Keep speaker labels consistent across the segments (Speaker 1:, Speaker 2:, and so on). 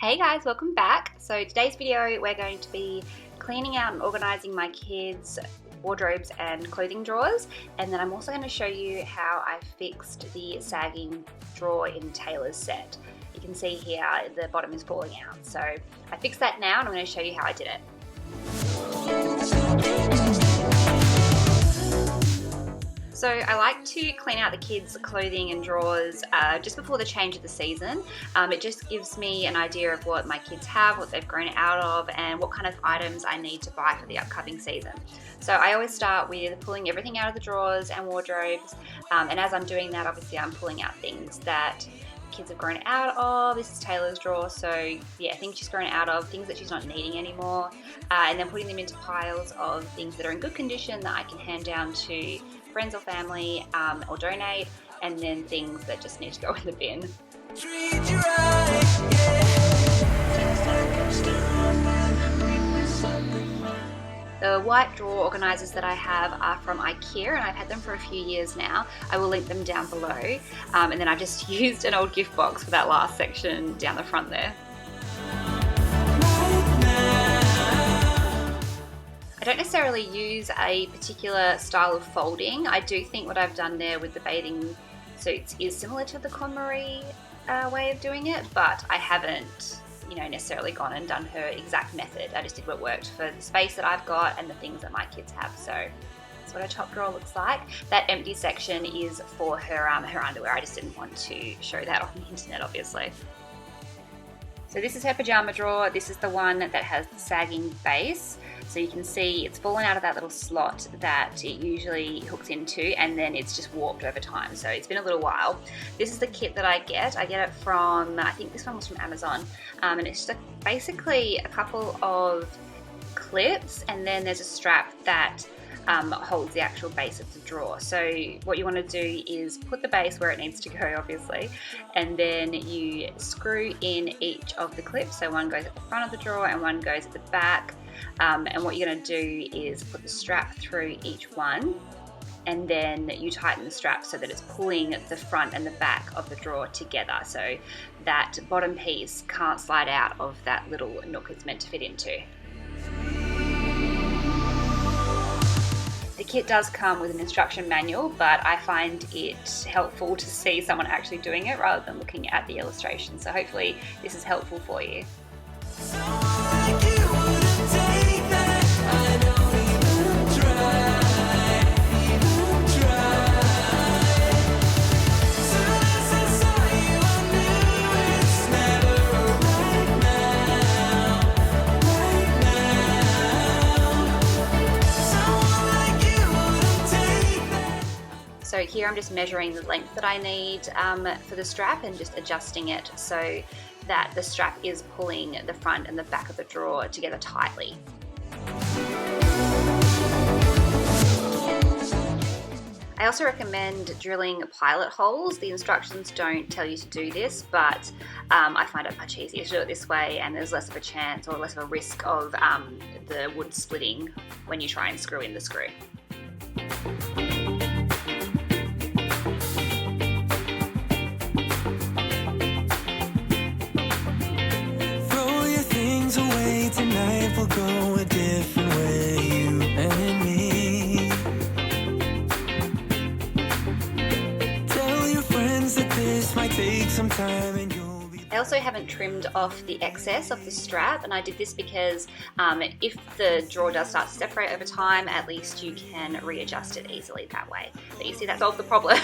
Speaker 1: Hey guys, welcome back. So today's video we're going to be cleaning out and organising my kids' wardrobes and clothing drawers, and then I'm also going to show you how I fixed the sagging drawer in Taylor's set. You can see here the bottom is falling out, so I fixed that now and I'm going to show you how I did it. So I like to clean out the kids' clothing and drawers just before the change of the season. It just gives me an idea of what my kids have, what they've grown out of, and what kind of items I need to buy for the upcoming season. So I always start with pulling everything out of the drawers and wardrobes, and as I'm doing that, obviously I'm pulling out things that kids have grown out of. This is Taylor's drawer, so yeah, things she's grown out of, things that she's not needing anymore, and then putting them into piles of things that are in good condition that I can hand down to friends or family or donate, and then things that just need to go in the bin. The white drawer organisers that I have are from IKEA, and I've had them for a few years now. I will link them down below, and then I've just used an old gift box for that last section down the front there. I don't necessarily use a particular style of folding. I do think what I've done there with the bathing suits is similar to the KonMari way of doing it, but I haven't necessarily gone and done her exact method. I just did what worked for the space that I've got and the things that my kids have. So that's what a top drawer looks like. That empty section is for her underwear. I just didn't want to show that on the internet, obviously. So this is her pajama drawer. This is the one that has the sagging base. So you can see it's fallen out of that little slot that it usually hooks into, and then it's just warped over time. So it's been a little while. This is the kit that I get. I get it from, I think this one was from Amazon. And it's just basically a couple of clips, and then there's a strap that holds the actual base of the drawer. So what you want to do is put the base where it needs to go, obviously, and then you screw in each of the clips. So one goes at the front of the drawer and one goes at the back. And what you're going to do is put the strap through each one, and then you tighten the strap so that it's pulling the front and the back of the drawer together, so that bottom piece can't slide out of that little nook it's meant to fit into. The kit does come with an instruction manual, but I find it helpful to see someone actually doing it rather than looking at the illustration. So hopefully this is helpful for you. So here I'm just measuring the length that I need for the strap and just adjusting it so that the strap is pulling the front and the back of the drawer together tightly. I also recommend drilling pilot holes. The instructions don't tell you to do this, but I find it much easier to do it this way, and there's less of a chance or less of a risk of the wood splitting when you try and screw in the screw.
Speaker 2: Tonight we'll go a different way, you and me. Tell your friends that this might take some time and you'll be...
Speaker 1: I also haven't trimmed off the excess of the strap, and I did this because if the drawer does start to separate over time, at least you can readjust it easily that way. But you see, that solved the problem,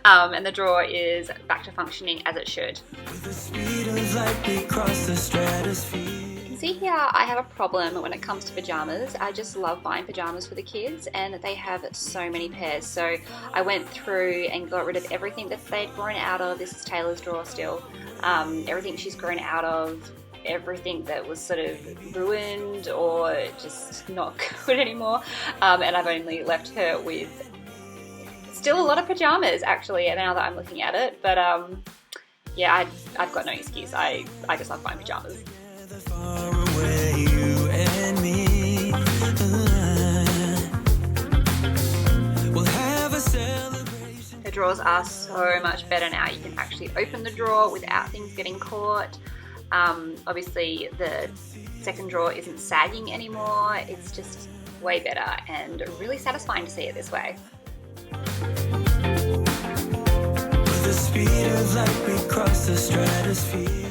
Speaker 1: and the drawer is back to functioning as it should.
Speaker 2: With the speed of light we cross the stratosphere.
Speaker 1: See here, I have a problem when it comes to pajamas. I just love buying pajamas for the kids, and they have so many pairs. So I went through and got rid of everything that they'd grown out of. This is Taylor's drawer still. Everything she's grown out of, everything that was sort of ruined or just not good anymore. And I've only left her with still a lot of pajamas, actually, now that I'm looking at it. But yeah, I've got no excuse. I just love buying pajamas.
Speaker 2: Far away, you and me. We'll have a celebration.
Speaker 1: The drawers are so much better now. You can actually open the drawer without things getting caught. Obviously the second drawer isn't sagging anymore. It's just way better and really satisfying to see it this way.
Speaker 2: With the speed of light, we cross the stratosphere.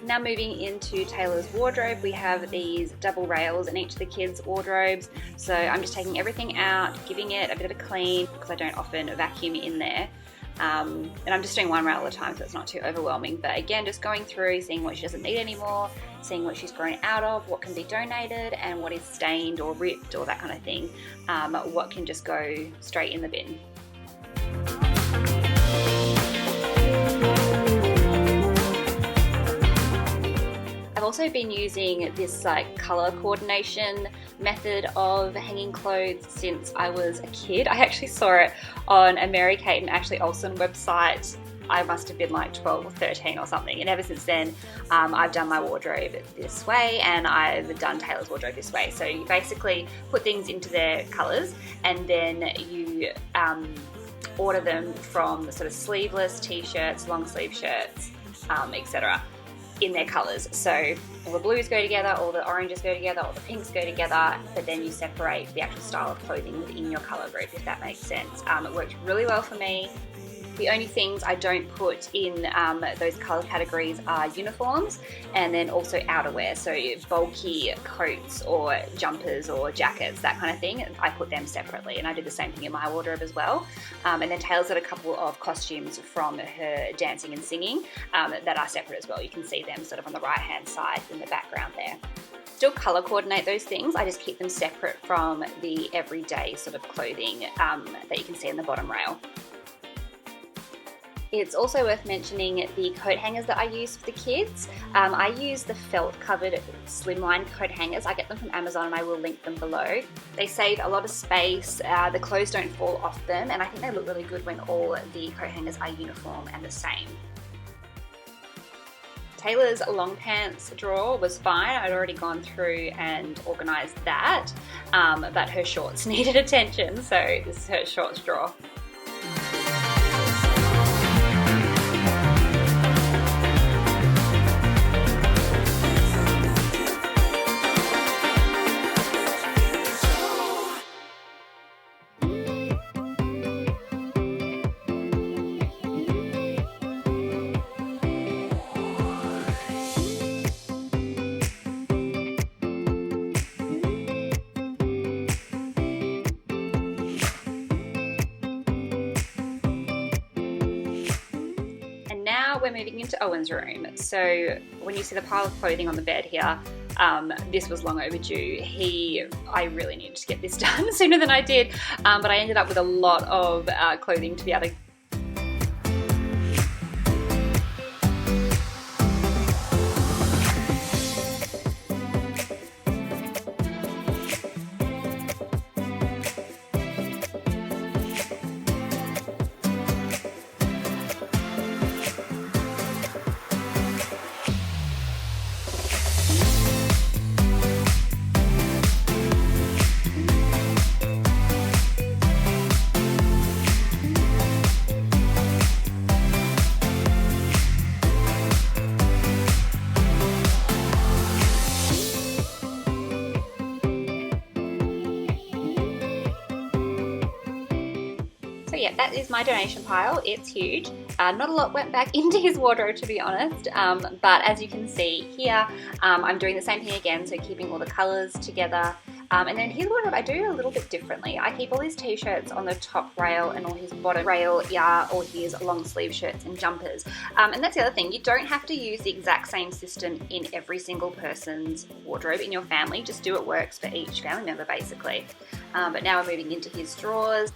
Speaker 1: Now moving into Taylor's wardrobe, we have these double rails in each of the kids' wardrobes. So I'm just taking everything out, giving it a bit of a clean because I don't often vacuum in there. And I'm just doing one rail at a time so it's not too overwhelming. But again, just going through, seeing what she doesn't need anymore, seeing what she's grown out of, what can be donated and what is stained or ripped or that kind of thing. What can just go straight in the bin. I've also been using this like color coordination method of hanging clothes since I was a kid. I actually saw it on a Mary Kate and Ashley Olsen website. I must have been like 12 or 13 or something, and ever since then I've done my wardrobe this way and I've done Taylor's wardrobe this way. So you basically put things into their colors and then you order them from the sort of sleeveless t-shirts, long sleeve shirts, etc. in their colors. So all the blues go together, all the oranges go together, all the pinks go together, but then you separate the actual style of clothing within your color group, if that makes sense. It worked really well for me. The only things I don't put in those color categories are uniforms and then also outerwear, so bulky coats or jumpers or jackets, that kind of thing. I put them separately, and I did the same thing in my wardrobe as well. And then Taylor's got a couple of costumes from her dancing and singing that are separate as well. You can see them sort of on the right hand side in the background there. Still color coordinate those things, I just keep them separate from the everyday sort of clothing that you can see in the bottom rail. It's also worth mentioning the coat hangers that I use for the kids. I use the felt covered slimline coat hangers. I get them from Amazon and I will link them below. They save a lot of space, the clothes don't fall off them, and I think they look really good when all the coat hangers are uniform and the same. Taylor's long pants drawer was fine. I'd already gone through and organised that, but her shorts needed attention, so this is her shorts drawer. Now we're moving into Owen's room. So when you see the pile of clothing on the bed here, this was long overdue. I really needed to get this done sooner than I did, but I ended up with a lot of clothing to be able to So yeah, that is my donation pile. It's huge. Not a lot went back into his wardrobe, to be honest, but as you can see here, I'm doing the same thing again, so keeping all the colours together. And then his wardrobe I do a little bit differently. I keep all his t-shirts on the top rail and all his bottom rail are all his long sleeve shirts and jumpers. And that's the other thing, you don't have to use the exact same system in every single person's wardrobe in your family, just do what works for each family member basically. But now we're moving into his drawers.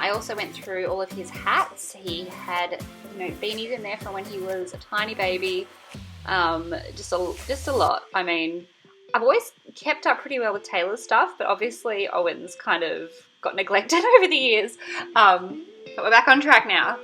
Speaker 1: I also went through all of his hats. He had, beanies in there from when he was a tiny baby. Just a lot. I mean, I've always kept up pretty well with Taylor's stuff, but obviously Owen's kind of got neglected over the years. But we're back on track now.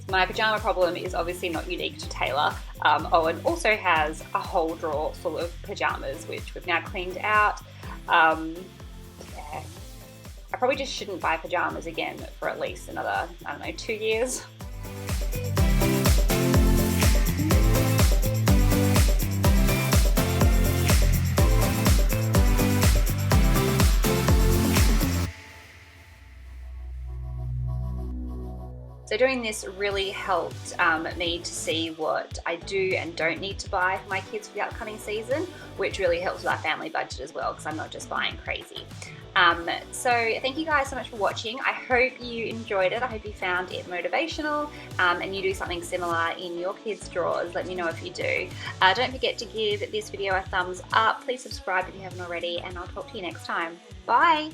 Speaker 1: My pajama problem is obviously not unique to Taylor. Owen also has a whole drawer full of pajamas, which we've now cleaned out. I probably just shouldn't buy pajamas again for at least another, 2 years. So doing this really helped me to see what I do and don't need to buy for my kids for the upcoming season, which really helps with our family budget as well, because I'm not just buying crazy. So thank you guys so much for watching. I hope you enjoyed it. I hope you found it motivational and you do something similar in your kids' drawers. Let me know if you do. Don't forget to give this video a thumbs up. Please subscribe if you haven't already, and I'll talk to you next time. Bye!